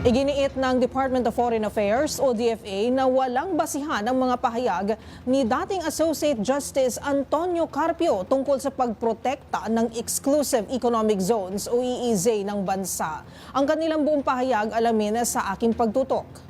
Iginiit ng Department of Foreign Affairs o DFA na walang basihan ang mga pahayag ni dating Associate Justice Antonio Carpio tungkol sa pagprotekta ng Exclusive Economic Zones o EEZ ng bansa. Ang kanilang buong pahayag alamin sa aking pagtutok.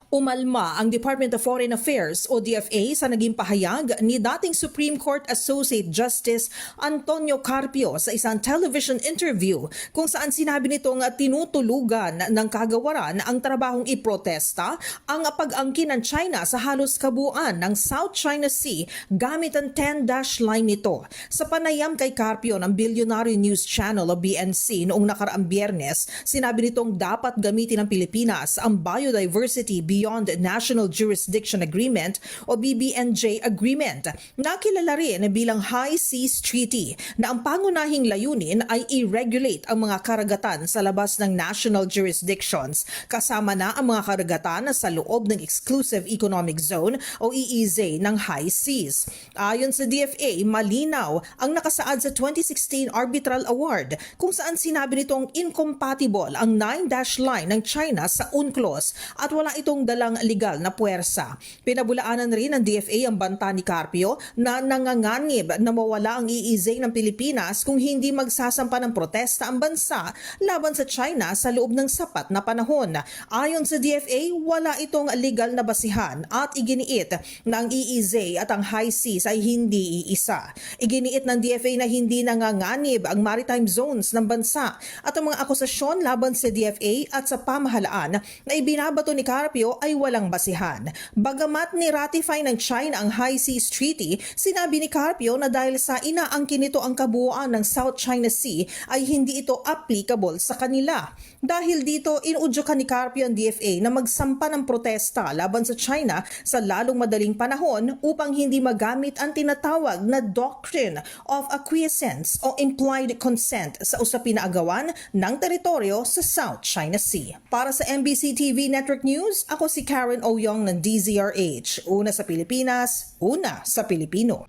Umalma ang Department of Foreign Affairs o DFA sa naging pahayag ni dating Supreme Court Associate Justice Antonio Carpio sa isang television interview kung saan sinabi nitong tinutulugan ng kagawaran ang trabahong iprotesta ang pag-angkin ng China sa halos kabuuan ng South China Sea gamit ang 10-dash line nito. Sa panayam kay Carpio ng Billionaire News Channel o BNC noong nakaraang Biyernes, sinabi nitong dapat gamitin ng Pilipinas ang Biodiversity Beyond National Jurisdiction Agreement o BBNJ Agreement, na kilala rin bilang High Seas Treaty, na ang pangunahing layunin ay i-regulate ang mga karagatan sa labas ng national jurisdictions, kasama na ang mga karagatan sa loob ng Exclusive Economic Zone o EEZ ng High Seas. Ayon sa DFA, malinaw ang nakasaad sa 2016 Arbitral Award kung saan sinabi nitong incompatible ang 9-dash line ng China sa UNCLOS at wala itong dalang legal na puwersa. Pinabulaanan rin ng DFA ang banta ni Carpio na nanganganib na mawala ang EEZ ng Pilipinas kung hindi magsasampa ng protesta ang bansa laban sa China sa loob ng sapat na panahon. Ayon sa DFA, wala itong legal na basihan at iginiit na ang EEZ at ang High Seas ay hindi iisa. Iginiit ng DFA na hindi nanganganib ang maritime zones ng bansa at ang mga akusasyon laban sa DFA at sa pamahalaan na ibinabato ni Carpio ay walang basihan. Bagamat ni-ratify ng China ang High Seas Treaty, sinabi ni Carpio na dahil sa inaangkin nito ang kabuuan ng South China Sea ay hindi ito applicable sa kanila. Dahil dito, inuudyukan ni Carpio ang DFA na magsampa ng protesta laban sa China sa lalong madaling panahon upang hindi magamit ang tinatawag na Doctrine of Acquiescence o Implied Consent sa usapin na agawan ng teritoryo sa South China Sea. Para sa MBC TV Network News, ako si Karen Oyong ng DZRH. Una sa Pilipinas, una sa Pilipino.